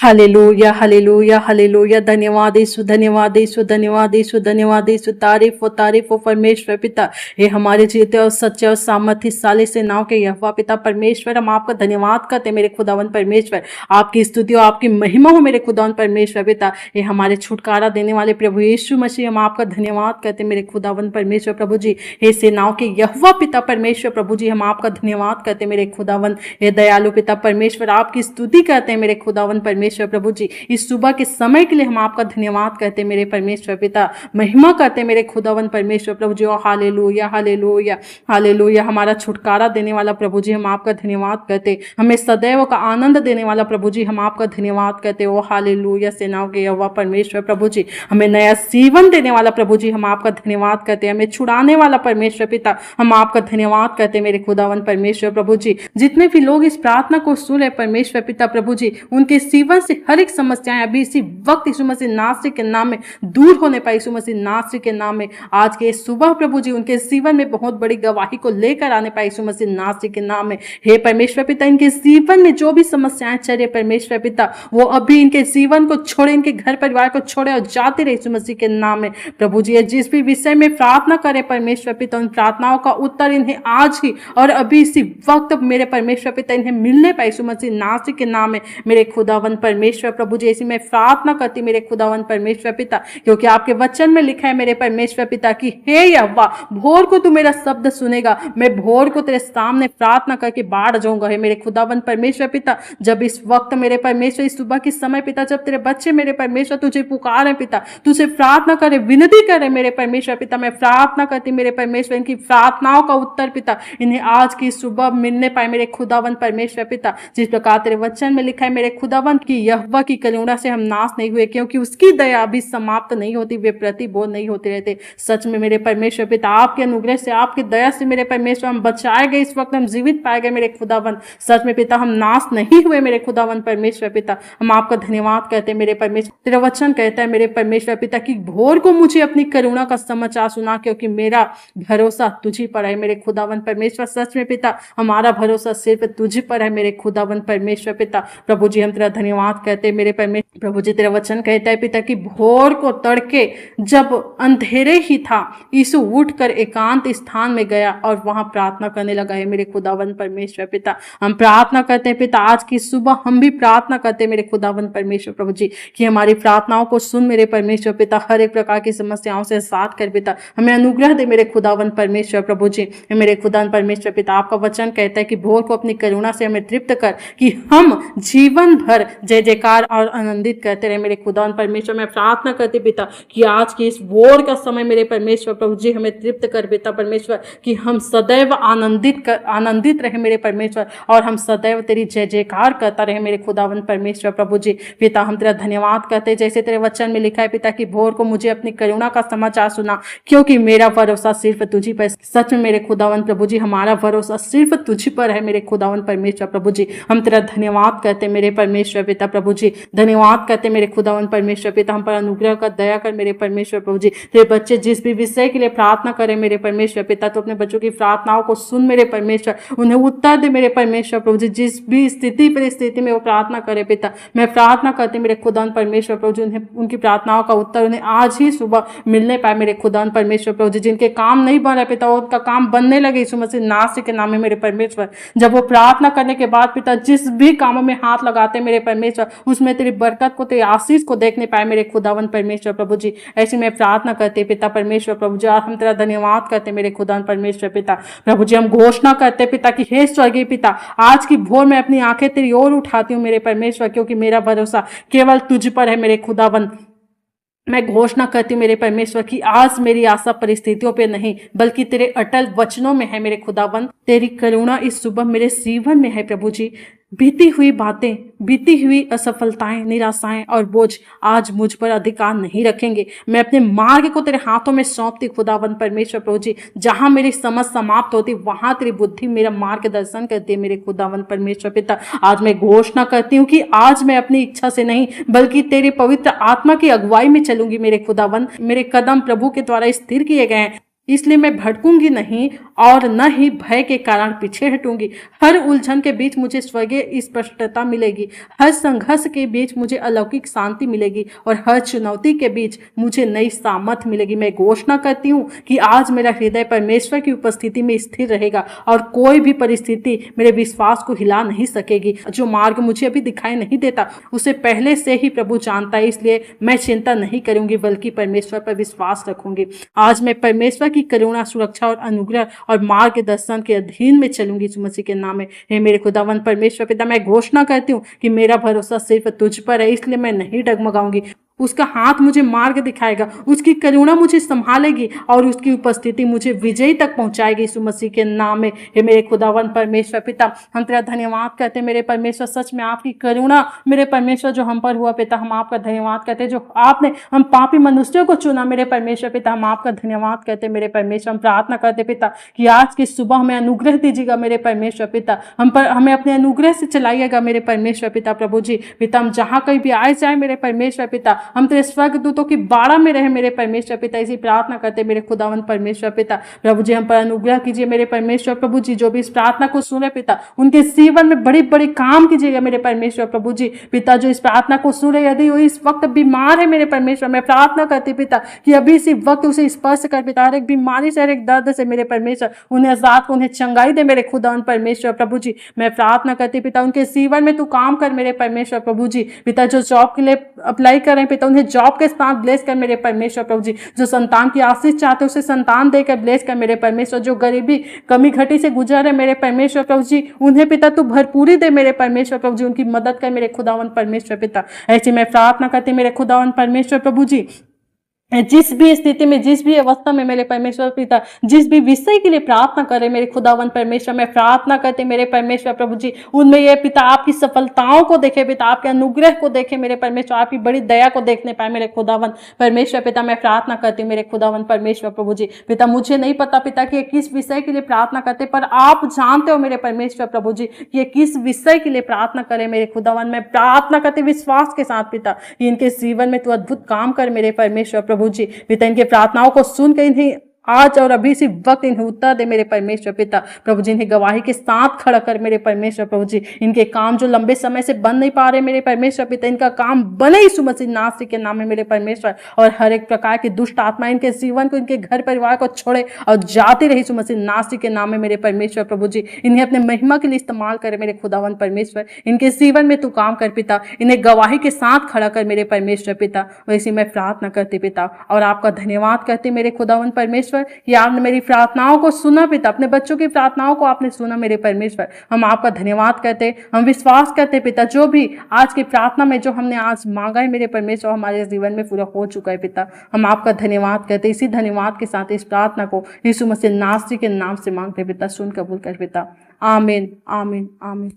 Hallelujah hallelujah hallelujah. धन्यवाद यीशु, धन्यवाद यीशु, धन्यवाद यीशु, धन्यवाद यीशु। तारीफ हो परमेश्वर पिता। ये हमारे जीते और सच्चे और सामर्थ्यशाली से नाव के यहोवा पिता परमेश्वर, हम आपका धन्यवाद करते मेरे खुदावन परमेश्वर। आपकी स्तुति और आपकी महिमा हो मेरे खुदावन परमेश्वर पिता। ये हमारे छुटकारा देने वाले प्रभु यीशु मसीह, हम आपका धन्यवाद करते मेरे खुदावन परमेश्वर प्रभु जी। हे सेनाओं के यहोवा पिता परमेश्वर प्रभु जी, हम आपका धन्यवाद करते मेरे खुदावन। ये दयालु पिता परमेश्वर, आपकी स्तुति करते हैं मेरे खुदावन परमेश्वर प्रभु जी। इस सुबह के समय के लिए हम आपका धन्यवाद करते मेरे परमेश्वर पिता। महिमा करते मेरे खुदावन परमेश्वर प्रभु जी। और हालेलुया हालेलुया हालेलुया। हमारा छुटकारा देने वाला प्रभु जी, हम आपका धन्यवाद करते। हमें सदैव का आनंद देने वाला प्रभु जी, हम आपका धन्यवाद करते। ओ हालेलुया। सेनाओं के यहोवा परमेश्वर प्रभु जी, हमें नया जीवन देने वाला प्रभु जी, हम आपका धन्यवाद करते। हमें छुड़ाने वाला परमेश्वर पिता, हम आपका धन्यवाद करते मेरे खुदावन परमेश्वर प्रभु जी। जितने भी लोग इस प्रार्थना को सुन रहे परमेश्वर पिता प्रभु जी, उनके जीवन से हर एक समस्याएं अभी इसी वक्त यीशु मसीह नासरी के नाम में दूर होने पाए। यीशु मसीह नासरी के नाम में आज के सुबह प्रभु जी उनके जीवन में बहुत बड़ी गवाही को लेकर आने पाए। यीशु मसीह नासरी के नाम में हे परमेश्वर पिता, इनके जीवन में जो भी समस्याएं चल रही परमेश्वर पिता, वो अभी इनके जीवन को छोड़े, इनके घर परिवार को छोड़े और जाते रहे यीशु मसीह के नाम में प्रभु जी। जिस भी विषय में प्रार्थना करे परमेश्वर पिता, उन प्रार्थनाओं का उत्तर इन्हें आज ही और अभी इसी वक्त मेरे परमेश्वर पिता इन्हें मिलने पाए यीशु मसीह नासरी के नाम में मेरे खुदावन परमेश्वर प्रभु जी। ऐसी मैं प्रार्थना करती मेरे खुदावन परमेश्वर पिता, क्योंकि आपके वचन में लिखा है मेरे परमेश्वर पिता कि हे यहोवा, भोर को तू मेरा शब्द सुनेगा, मैं भोर को तेरे सामने प्रार्थना करके बाढ़ जाऊंगा। हे मेरे खुदावन परमेश्वर पिता, जब इस वक्त मेरे परमेश्वर इस सुबह के समय पिता, जब तेरे बच्चे मेरे परमेश्वर तुझे पुकारे पिता, तुझे प्रार्थना करे, विनती करे मेरे परमेश्वर पिता, मैं प्रार्थना करती मेरे परमेश्वर इनकी प्रार्थनाओं का उत्तर पिता इन्हें आज की सुबह मिलने पाए मेरे खुदावन परमेश्वर पिता। जिस प्रकार तेरे वचन में लिखा है मेरे खुदावन की यहोवा की करुणा से हम नाश नहीं हुए, क्योंकि उसकी दया अभी समाप्त नहीं होती, वे प्रतिबोध नहीं होते रहते। सच में मेरे परमेश्वर पिता, आपके अनुग्रह से, आपकी दया से मेरे परमेश्वर हम बचाए गए, इस वक्त हम जीवित पाए गए मेरे खुदावन। सच में पिता, हम नाश नहीं हुए मेरे खुदावन परमेश्वर पिता। हम आपका धन्यवाद कहते हैं मेरे परमेश्वर। तेरा वचन कहता है मेरे परमेश्वर पिता कि भोर को मुझे अपनी करुणा का समाचार सुना, क्योंकि मेरा भरोसा तुझी पर है मेरे खुदावन परमेश्वर। सच में पिता, हमारा भरोसा सिर्फ तुझी पर है मेरे खुदावन परमेश्वर पिता प्रभु जी। हम तेरा धन्यवाद कहते हैं मेरे परमेश्वर प्रभु जी। तेरा वचन कहता है पिता कि भोर को तड़के जब अंधेरे ही था, यीशु उठकर एकांत स्थान में गया और वहां प्रार्थना करने लगा है मेरे खुदावन परमेश्वर पिता। हम प्रार्थना करते हैं पिता, आज की सुबह हम भी प्रार्थना करते हैं मेरे खुदावन परमेश्वर प्रभु जी कि हमारी प्रार्थनाओं को सुन मेरे परमेश्वर पिता। हर एक प्रकार की समस्याओं से साथ कर पिता, हमें अनुग्रह दे मेरे खुदावन परमेश्वर प्रभु जी। मेरे खुदावन परमेश्वर पिता, आपका वचन कहता है कि भोर को अपनी करुणा से हमें तृप्त कर कि हम जीवन भर जय जयकार और आनंदित करते रहे मेरे खुदावन परमेश्वर। मैं प्रार्थना करती पिता कि आज की इस भोर का समय मेरे परमेश्वर प्रभु जी हमें तृप्त कर पिता परमेश्वर, कि हम सदैव आनंदित रहे मेरे परमेश्वर, और हम सदैव तेरी जय जयकार करता रहे मेरे खुदावन परमेश्वर प्रभु जी। पिता, हम तेरा धन्यवाद करते जैसे तेरे वचन में लिखा है पिता कि भोर को मुझे अपनी करुणा का समाचार सुना, क्योंकि मेरा भरोसा सिर्फ तुझी पर। सच में मेरे खुदावन प्रभु जी, हमारा भरोसा सिर्फ तुझी पर है मेरे खुदावन परमेश्वर प्रभु जी। हम तेरा धन्यवाद करते मेरे परमेश्वर पिता प्रभु जी, धन्यवाद करते मेरे खुदावन परमेश्वर पिता। हम पर अनुग्रह कर, दया कर मेरे परमेश्वर प्रभु जी। तेरे बच्चे जिस भी विषय के लिए प्रार्थना करें मेरे परमेश्वर पिता, तो अपने बच्चों की प्रार्थनाओं को सुन मेरे परमेश्वर, उन्हें उत्तर दे मेरे परमेश्वर प्रभु जी। जिस भी स्थिति परिस्थिति में वो प्रार्थना करे पिता, मैं प्रार्थना करते मेरे खुदावन परमेश्वर प्रभु जी, उन्हें उनकी प्रार्थनाओं का उत्तर उन्हें आज ही सुबह मिलने पाए मेरे खुदावन परमेश्वर प्रभु जी। जिनके काम नहीं बन रहे पिता, उनका काम बनने लगे यीशु मसीह नासरी के नाम में मेरे परमेश्वर। जब वो प्रार्थना करने के बाद पिता जिस भी कामों में हाथ लगाते मेरे परमेश्वर, उसमें तेरी बरकत को, तेरी आशीष को देखने पाए मेरे खुदावन परमेश्वर प्रभु जी। ऐसी मैं प्रार्थना करते पिता परमेश्वर प्रभु जी, और हम तेरा धन्यवाद करते मेरे खुदावन परमेश्वर पिता प्रभु जी। हम घोषणा करते पिता कि हे स्वर्गीय पिता, आज की भोर में अपनी आंखें तेरी ओर उठाती हूँ मेरे परमेश्वर, क्योंकि मेरा भरोसा केवल तुझ पर है मेरे खुदावन। मैं घोषणा करती हूँ मेरे परमेश्वर की आज मेरी आशा परिस्थितियों पे नहीं, बल्कि तेरे अटल वचनों में है मेरे खुदावन। तेरी करुणा इस सुबह मेरे जीवन में है प्रभु जी। बीती हुई बातें, बीती हुई असफलताएं, निराशाएं और बोझ आज मुझ पर अधिकार नहीं रखेंगे। मैं अपने मार्ग को तेरे हाथों में सौंपती खुदावन परमेश्वर प्रभु जी। जहां मेरी समझ समाप्त होती, वहां तेरी बुद्धि मेरा मार्गदर्शन करती है मेरे खुदावन परमेश्वर पिता। आज मैं घोषणा करती हूँ कि आज मैं अपनी इच्छा से नहीं, बल्कि तेरी पवित्र आत्मा की अगुवाई में चलूंगी मेरे खुदावन। मेरे कदम प्रभु के द्वारा स्थिर किए गए हैं, इसलिए मैं भटकूंगी नहीं और न ही भय के कारण पीछे हटूंगी। हर उलझन के बीच मुझे स्वर्गीय स्पष्टता मिलेगी, हर संघर्ष के बीच मुझे अलौकिक शांति मिलेगी और हर चुनौती के बीच मुझे नई सामर्थ्य मिलेगी। मैं घोषणा करती हूँ कि आज मेरा हृदय परमेश्वर की उपस्थिति में स्थिर रहेगा और कोई भी परिस्थिति मेरे विश्वास को हिला नहीं सकेगी। जो मार्ग मुझे अभी दिखाई नहीं देता उसे पहले से ही प्रभु जानता है, इसलिए मैं चिंता नहीं करूंगी बल्कि परमेश्वर पर विश्वास रखूंगी। आज मैं परमेश्वर की करुणा, सुरक्षा और अनुग्रह और मार्गदर्शन के अधीन में चलूंगी यीशु मसीह के नाम में। हे मेरे खुदावन परमेश्वर पिता, मैं घोषणा करती हूँ कि मेरा भरोसा सिर्फ तुझ पर है, इसलिए मैं नहीं डगमगाऊंगी। उसका हाथ मुझे मार्ग दिखाएगा, उसकी करुणा मुझे संभालेगी और उसकी उपस्थिति मुझे विजय तक पहुंचाएगी यीशु मसीह के नाम में। हे मेरे खुदावन परमेश्वर पिता, हम तेरा धन्यवाद करते हैं मेरे परमेश्वर। सच में आपकी करुणा मेरे परमेश्वर जो हम पर हुआ पिता, हम आपका धन्यवाद करते हैं। जो आपने हम पापी मनुष्यों को चुना मेरे परमेश्वर पिता, हम आपका धन्यवाद करते हैं मेरे परमेश्वर। हम प्रार्थना करते पिता कि आज की सुबह हमें अनुग्रह दीजिएगा मेरे परमेश्वर पिता, हमें अपने अनुग्रह से चलाइएगा मेरे परमेश्वर पिता। प्रभु जी पिता, हम जहाँ कहीं भी आए जाए मेरे परमेश्वर पिता, हम तेरे स्वर्गदूतों की बाड़ा में रहे मेरे परमेश्वर पिता। इसी प्रार्थना करते मेरे खुदावन परमेश्वर पिता। प्रभु जी हम पर अनुग्रह कीजिए मेरे परमेश्वर प्रभु जी। जो भी इस प्रार्थना को सुने पिता, उनके जीवन में बड़ी बड़ी काम कीजिएगा मेरे परमेश्वर प्रभु जी पिता। जो इस प्रार्थना को सुने, यदि वो इस वक्त बीमार है मेरे परमेश्वर, मैं प्रार्थना करती पिता कि अभी इसी वक्त उसे स्पर्श कर पिता, हर एक बीमारी से, हर एक दर्द से मेरे परमेश्वर उन्हें आजाद को, उन्हें चंगाई दे मेरे खुदावन परमेश्वर प्रभु जी। मैं प्रार्थना करती पिता उनके जीवन में तू काम कर मेरे परमेश्वर प्रभु जी पिता। जो जॉब के लिए अप्लाई करें पिता, उन्हें जॉब के साथ ब्लेस कर मेरे परमेश्वर प्रभु जी। जो संतान की आशीष चाहते उसे संतान देकर ब्लेस कर मेरे परमेश्वर। जो गरीबी कमी घटी से गुजर है मेरे परमेश्वर प्रभु जी, उन्हें पिता तू भरपूरी दे मेरे परमेश्वर प्रभु जी। उनकी मदद कर मेरे खुदावन परमेश्वर पिता। ऐसे मैं प्रार्थना करती मेरे खुदावन परमेश्वर प्रभु जी, जिस भी स्थिति में, जिस भी अवस्था में मेरे परमेश्वर पिता, जिस भी विषय के लिए प्रार्थना करे मेरे खुदावन परमेश्वर, मैं प्रार्थना करते मेरे परमेश्वर प्रभु जी, उनमें ये पिता आपकी सफलताओं को देखे पिता, आपके अनुग्रह को देखे मेरे परमेश्वर, आपकी बड़ी दया को देखने पाए मेरे खुदावन परमेश्वर पिता। मैं प्रार्थना करती मेरे खुदावन परमेश्वर प्रभु जी पिता। मुझे नहीं पता पिता कि किस विषय के लिए प्रार्थना करते, पर आप जानते हो मेरे परमेश्वर प्रभु जी कि ये किस विषय के लिए प्रार्थना करे मेरे खुदावन। मैं प्रार्थना करते विश्वास के साथ पिता, इनके जीवन में तू अद्भुत काम कर मेरे परमेश्वर प्रभु जी पिता। इनके प्रार्थनाओं को सुनकर इन्हें आज और अभी इसी वक्त इन्हें उत्तर दे मेरे परमेश्वर पिता प्रभु जी। इन्हें गवाही के साथ खड़ा कर मेरे परमेश्वर प्रभु जी। इनके काम जो लंबे समय से बन नहीं पा रहे मेरे परमेश्वर पिता, इनका काम बने यीशु मसीह नासरी के नाम में मेरे परमेश्वर। और हर एक प्रकार की दुष्ट आत्मा इनके जीवन को, इनके घर परिवार को छोड़े और जाती रही यीशु मसीह नासरी के नाम में मेरे परमेश्वर प्रभु जी। इन्हें अपने महिमा के लिए इस्तेमाल करे मेरे खुदावन परमेश्वर। इनके जीवन में तू काम कर पिता, इन्हें गवाही के साथ खड़ा कर मेरे परमेश्वर पिता। वैसे मैं प्रार्थना करती पिता और आपका धन्यवाद करती मेरे खुदावन परमेश्वर कि आपने मेरी प्रार्थनाओं को सुना पिता, अपने बच्चों की प्रार्थनाओं को आपने सुना मेरे परमेश्वर। हम आपका धन्यवाद करते, हम विश्वास करते पिता, जो भी आज की प्रार्थना में जो हमने आज मांगा है मेरे परमेश्वर, हमारे जीवन में पूरा हो चुका है पिता। हम आपका धन्यवाद करते, इसी धन्यवाद के साथ इस प्रार्थना को यीशु मसीह नासरी के नाम से मांगते पिता, सुन कबूल कर पिता। आमीन आमीन आमीन।